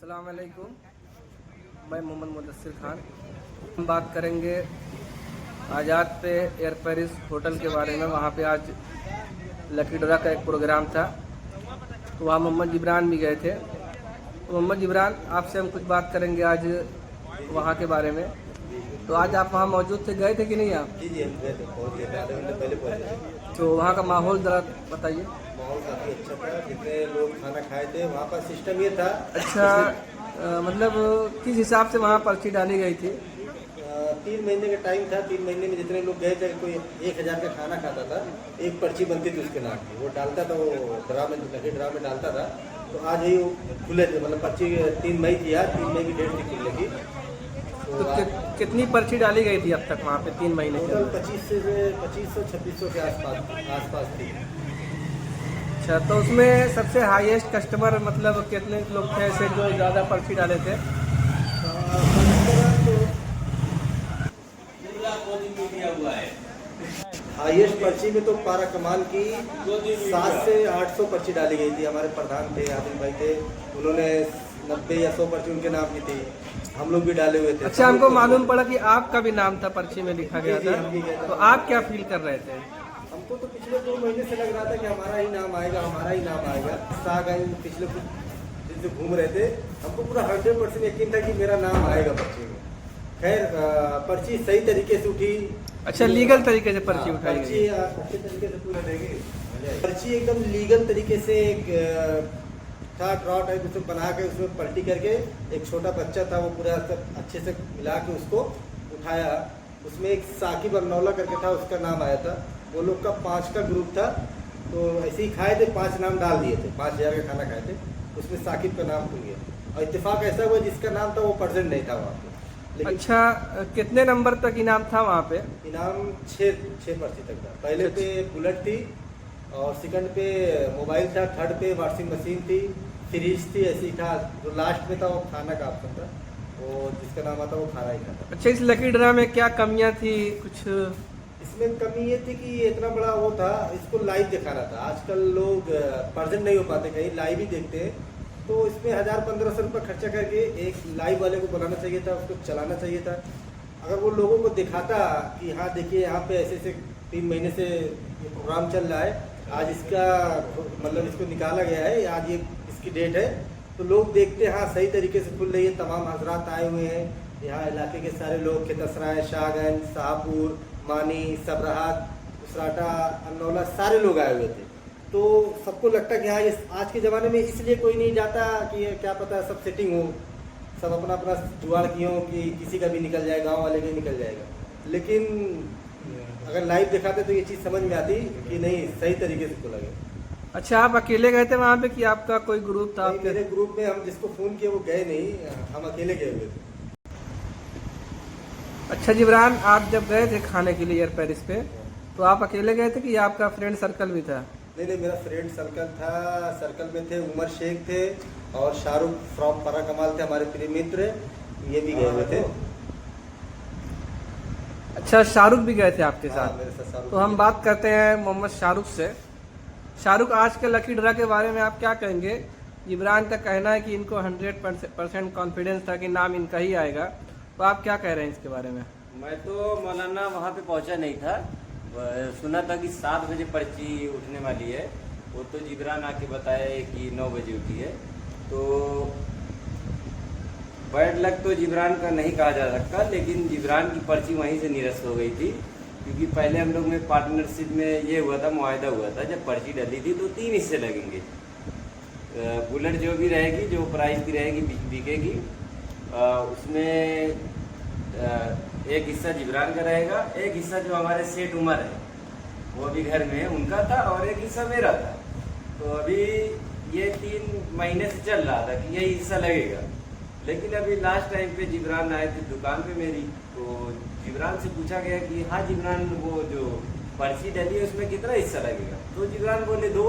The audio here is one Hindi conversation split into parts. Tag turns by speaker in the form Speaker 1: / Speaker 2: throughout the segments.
Speaker 1: अस्सलाम वालेकुम, मैं मोहम्मद मुदस्सिर खान। हम बात करेंगे आज़ाद पे एयर पेरिस होटल के बारे में। वहाँ पे आज लकी ड्रा का एक प्रोग्राम था, तो वहाँ मोहम्मद जिब्रान भी गए थे। तो मोहम्मद जिब्रान, आपसे हम कुछ बात करेंगे आज वहाँ के बारे में। तो आज आप वहाँ मौजूद थे, गए थे कि नहीं आप?
Speaker 2: जी जी, हम गए थे, पहुँच गए थे, आधे घंटे पहले पहुँचे थे।
Speaker 1: तो वहाँ का माहौल ज़रा बताइए।
Speaker 2: माहौल काफ़ी अच्छा था, जितने लोग खाना खाए थे वहाँ का सिस्टम ये था।
Speaker 1: अच्छा, मतलब किस हिसाब से वहाँ पर्ची डाली गई थी?
Speaker 2: 3 महीने का टाइम था। 3 महीने में जितने लोग गए थे, कोई 1000 का खाना खाता था, एक पर्ची बनती थी उसके नाम की, वो डालता था, वो ड्रा में, लकी ड्रा में डालता था। तो आज ही वो खुले थे, मतलब पर्ची 3 मई की, आज 3 मई की डेट थी खुलने की।
Speaker 1: तो कितनी पर्ची डाली गई थी अब तक वहाँ पे 3 महीने के
Speaker 2: टोटल
Speaker 1: अंदर?
Speaker 2: 2500 के आसपास थी।
Speaker 1: अच्छा, तो उसमें सबसे हाईएस्ट कस्टमर मतलब कितने लोग थे ऐसे जो ज़्यादा पर्ची डाले थे?
Speaker 2: हाईएस्ट पर्ची में तो पारा कमाल की 700 से 800 पर्ची डाली गई थी। हमारे प्रधान थे, आदिल भाई थे, उन्होंने 90 या 100 पर्ची उनके नाम की थी, हम लोग भी डाले हुए थे।
Speaker 1: अच्छा, हमको मालूम पड़ा कि आपका भी नाम था पर्ची में लिखा गया
Speaker 2: जी,
Speaker 1: था,
Speaker 2: हम भी गए थे।
Speaker 1: तो आप क्या फील कर रहे थे?
Speaker 2: हमको तो पिछले 2 महीने से लग रहा था कि हमारा ही नाम आएगा, हमारा ही नाम आएगा। सागंज पिछले कुछ दिन से घूम रहे थे, हमको पूरा 100% यकीन था कि मेरा नाम आएगा पर्ची में। खैर, पर्ची सही तरीके से उठी।
Speaker 1: अच्छा, लीगल तरीके से पर्ची उठाई
Speaker 2: पर्ची
Speaker 1: गई?
Speaker 2: अच्छे तरीके से पूरा देंगे। पर्ची एकदम लीगल तरीके से एक था ड्रॉ टाइप, उसमें बना के उसमें पलटी करके एक छोटा बच्चा था, वो पूरा सब अच्छे से मिला के उसको उठाया। उसमें एक साकिब अरनौला करके था, उसका नाम आया था। वो लोग का 5 का ग्रुप था, तो ऐसे ही खाए थे, 5 नाम डाल दिए थे, 5000 का खाना खाए थे, उसमें साकिब का नाम खुल गया। और इत्तेफाक ऐसा हुआ जिसका नाम था वो प्रेजेंट नहीं था वहाँ पे। लेकिन
Speaker 1: अच्छा, कितने नंबर तक इनाम था वहाँ पे?
Speaker 2: इनाम 6 पर्ची तक था। पहले पे बुलेट थी, और सेकंड पे मोबाइल था, थर्ड पे वॉशिंग मशीन थी, फ्रिज थी, ऐसे ही था। जो लास्ट में था वो खाना का ऑप्शन था, वो जिसका नाम आता वो खाना ही खाता।
Speaker 1: अच्छा, इस लकी ड्रा में क्या कमियाँ थी कुछ?
Speaker 2: इसमें कमी ये थी कि ये इतना बड़ा वो था, इसको लाइव दिखाना था। आजकल लोग प्रेजेंट नहीं हो पाते, कहीं लाइव ही देखते हैं, तो इसमें 1000-1500 रुपये खर्चा करके एक लाइव वाले को बुलाना चाहिए था, उसको चलाना चाहिए था। अगर वो लोगों को दिखाता कि हाँ देखिए यहाँ पे ऐसे ऐसे 3 महीने से ये प्रोग्राम चल रहा है, आज इसका मतलब इसको निकाला गया है, आज ये इसकी डेट है, तो लोग देखते हाँ सही तरीके से खुल रही है, तमाम हजरात आए हुए हैं, यहाँ इलाके के सारे लोग, खेतसराय, शाहगंज, शाहपुर, मानी, सबराहत, उसराटा, अनौला, सारे लोग आए हुए थे। तो सबको लगता कि हाँ ये आज के ज़माने में इसलिए कोई नहीं जाता कि क्या पता सब सेटिंग हो, सब अपना अपना जुगाड़ किए हो कि किसी का भी निकल जाए, गांव वाले का ही निकल जाएगा। लेकिन अगर लाइव दिखाते तो ये चीज़ समझ में आती कि नहीं सही तरीके से खोला गया।
Speaker 1: अच्छा, आप अकेले गए थे वहाँ पे कि आपका कोई ग्रुप था?
Speaker 2: नहीं, मेरे ग्रुप में हम जिसको फ़ोन किए वो गए नहीं, हम अकेले गए हुए थे।
Speaker 1: अच्छा जिब्रान, आप जब गए थे खाने के लिए एयर पेरिस पे, तो आप अकेले गए थे कि आपका फ्रेंड सर्कल भी था?
Speaker 2: नहीं, मेरा फ्रेंड सर्कल था। सर्कल में थे उमर शेख थे और शाहरुख फ्रॉम पारा कमाल थे, हमारे प्रिय मित्र, ये भी गए हुए थे।
Speaker 1: अच्छा, शाहरुख भी गए थे आपके
Speaker 2: हाँ,
Speaker 1: साथ?
Speaker 2: मेरे साथ शाहरुख।
Speaker 1: तो हम बात करते हैं मोहम्मद शाहरुख से। शाहरुख, आज के लकी ड्रा के बारे में आप क्या कहेंगे? जिब्रान का कहना है कि इनको 100% कॉन्फिडेंस था कि नाम इनका ही आएगा, तो आप क्या कह रहे हैं इसके बारे में?
Speaker 3: मैं तो मौलाना वहाँ पे पहुँचा नहीं था, सुना था कि 7 बजे पर्ची उठने वाली है, वो तो जिब्रान आके बताया कि 9 बजे उठी है। तो बैड लक तो जिब्रान का नहीं कहा जा सकता, लेकिन जिब्रान की पर्ची वहीं से निरस्त हो गई थी, क्योंकि पहले हम लोग में पार्टनरशिप में ये हुआ था, मुआहदा हुआ था, जब पर्ची डली थी तो 3 हिस्से लगेंगे। बुलेट जो भी रहेगी, जो प्राइस की रहेगी, बिकेगी, उसमें एक हिस्सा जिब्रान का रहेगा, एक हिस्सा जो हमारे सेठ उमर है वो भी घर में है उनका था, और एक हिस्सा मेरा था। तो अभी ये 3 महीने से चल रहा था कि यही हिस्सा लगेगा, लेकिन अभी लास्ट टाइम पे जिब्रान आए थे दुकान पे मेरी, तो जिब्रान से पूछा गया कि हाँ जिब्रान, वो जो पर्ची डली है उसमें कितना हिस्सा लगेगा? तो जिब्रान बोले 2।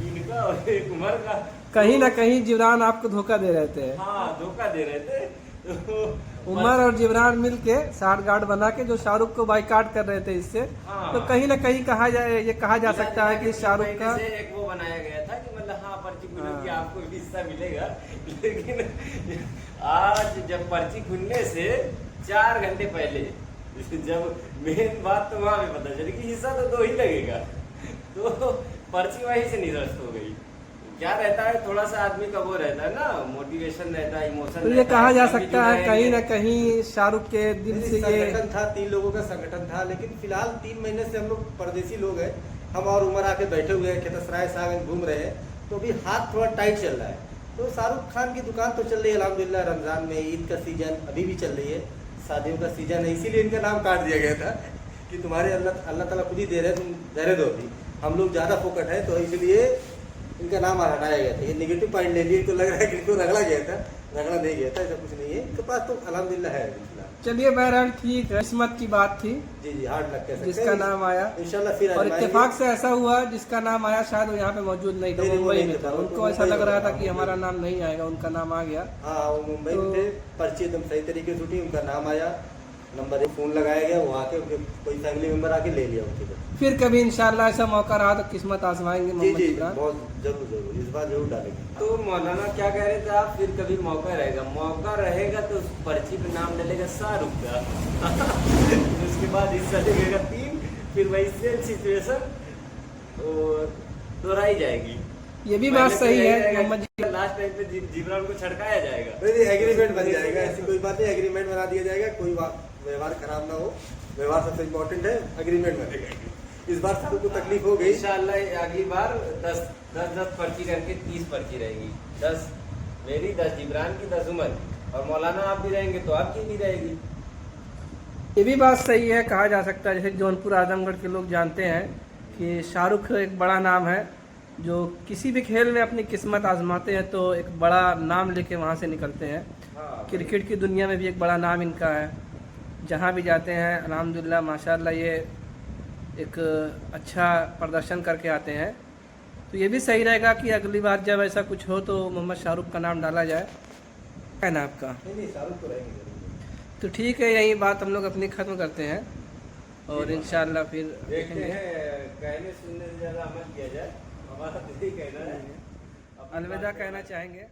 Speaker 3: इनका और एक उमर का।
Speaker 1: कहीं ना कहीं जिब्रान आपको धोखा दे रहे थे।
Speaker 3: हाँ, धोखा दे रहे थे। तो
Speaker 1: उमर और जिब्रान मिलके साठ गार्ड बना के जो शाहरुख को बाइकाट कर रहे थे इससे,
Speaker 3: हाँ।
Speaker 1: तो कहीं ना कहीं कहा जा सकता है कि शाहरुख का
Speaker 3: एक वो बनाया गया था कि मतलब हाँ पर्ची खुलेगी
Speaker 1: हाँ।
Speaker 3: आपको भी हिस्सा मिलेगा, लेकिन आज जब पर्ची खुलने से 4 घंटे पहले जब मेन बात तो वहाँ पे पता चली कि हिस्सा तो 2 ही लगेगा, तो पर्ची वहीं से निरस्त हो गई। क्या रहता है, थोड़ा सा आदमी का वो रहता है ना, मोटिवेशन रहता है, इमोशन।
Speaker 1: तो ये कहा जा सकता है कहीं ना कहीं शाहरुख के दिल से ये
Speaker 2: संगठन था, 3 लोगों का संगठन था, लेकिन फिलहाल 3 महीने से हम लोग परदेसी लोग हैं, हम और उमर आके बैठे हुए हैं, खेतसराय सागंज घूम रहे हैं, तो अभी हाथ थोड़ा टाइट चल रहा है। तो शाहरुख खान की दुकान तो चल रही है अल्हम्दुलिल्लाह, रमजान में ईद का सीजन अभी भी चल रही है, शादियों का सीजन है, इसीलिए इनका नाम काट दिया गया था कि तुम्हारे अल्लाह ताला खुद ही दे रहे हैं, तुम रहने दो अभी, हम लोग ज़्यादा फोकट है, तो इसलिए इनका नाम हटाया गया था। ये नेगेटिव पॉइंट ले लिए, इनको लग रहा है कि इनको रगड़ा गया था, रगड़ा नहीं गया था, ऐसा कुछ नहीं है, इनके पास तो अल्हम्दुलिल्लाह है।
Speaker 1: चलिए बहरहाल ठीक है, किस्मत की बात थी
Speaker 2: जी जी, हार्ड लग कह
Speaker 1: जिसका नाम आया
Speaker 2: इंशाल्लाह फिर
Speaker 1: और इत्तेफाक से ऐसा हुआ जिसका नाम आया शायद वो यहाँ पे मौजूद नहीं था,
Speaker 2: नहीं, वो
Speaker 1: मुंबई
Speaker 2: नहीं
Speaker 1: में
Speaker 2: था,
Speaker 1: था,
Speaker 2: वो
Speaker 1: उनको ऐसा लग रहा था कि
Speaker 2: मुंबई
Speaker 1: हमारा नाम नहीं आएगा, उनका नाम आ गया।
Speaker 2: हाँ, वो मुंबई में थे, पर्ची एकदम सही तरीके से उठी, उनका नाम आया, नंबर 1 फोन लगाया गया, वो आके उनके कोई फैमिली मेंबर आके ले लिया उनके।
Speaker 1: फिर कभी इंशाल्लाह ऐसा मौका रहा तो किस्मत आजमाएंगे
Speaker 2: जी
Speaker 1: मोहम्मद
Speaker 2: जी,
Speaker 1: इमरान।
Speaker 2: बहुत जरूर इस बार जरूर डालेंगे।
Speaker 3: तो मौलाना क्या कह रहे थे आप, फिर कभी मौका रहेगा, मौका रहेगा तो उस पर्ची पे नाम डलेगा शाहरुख का उसके बाद हिस्सा लगेगा 3, फिर वही सेम सिचुएशन दोहराई जाएगी।
Speaker 1: ये भी बात सही है मोहम्मद जी।
Speaker 3: लास्ट टाइम पे जिब्रान को छड़काया जाएगा,
Speaker 2: नहीं, एग्रीमेंट बन जाएगा, ऐसी कोई बात नहीं, एग्रीमेंट बना दिया जाएगा, कोई व्यवहार खराब ना हो, व्यवहार सबसे इम्पोर्टेंट है, एग्रीमेंट बनेगा। इस बार शाहरुख को तकलीफ हो गई,
Speaker 3: इंशाल्लाह अगली बार 10 पर्ची करके 30 पर्ची रहेगी, 10 मेरी, 10 जिब्रान की, 10 उमर, और मौलाना आप भी रहेंगे तो आपकी भी रहेगी।
Speaker 1: ये भी बात सही है, कहा जा सकता है, जैसे जौनपुर आजमगढ़ के लोग जानते हैं कि शाहरुख एक बड़ा नाम है, जो किसी भी खेल में अपनी किस्मत आजमाते हैं तो एक बड़ा नाम लेके वहाँ से निकलते हैं।
Speaker 3: हाँ,
Speaker 1: क्रिकेट की दुनिया में भी एक बड़ा नाम इनका है, जहाँ भी जाते हैं अल्हम्दुलिल्लाह माशाल्लाह ये एक अच्छा प्रदर्शन करके आते हैं। तो ये भी सही रहेगा कि अगली बार जब ऐसा कुछ हो तो मोहम्मद शाहरुख का नाम डाला जाए, है ना आपका?
Speaker 2: नहीं शाहरुख तो रहेंगे जरूर।
Speaker 1: तो ठीक है, यही बात हम लोग अपनी ख़त्म करते हैं और इंशाल्लाह फिर
Speaker 3: देखते
Speaker 1: देखेंगे।
Speaker 3: हैं, कहने सुनने से ज़्यादा अमल किया जाए, हमारा तो यही कहना है।
Speaker 1: अलविदा कहना चाहेंगे।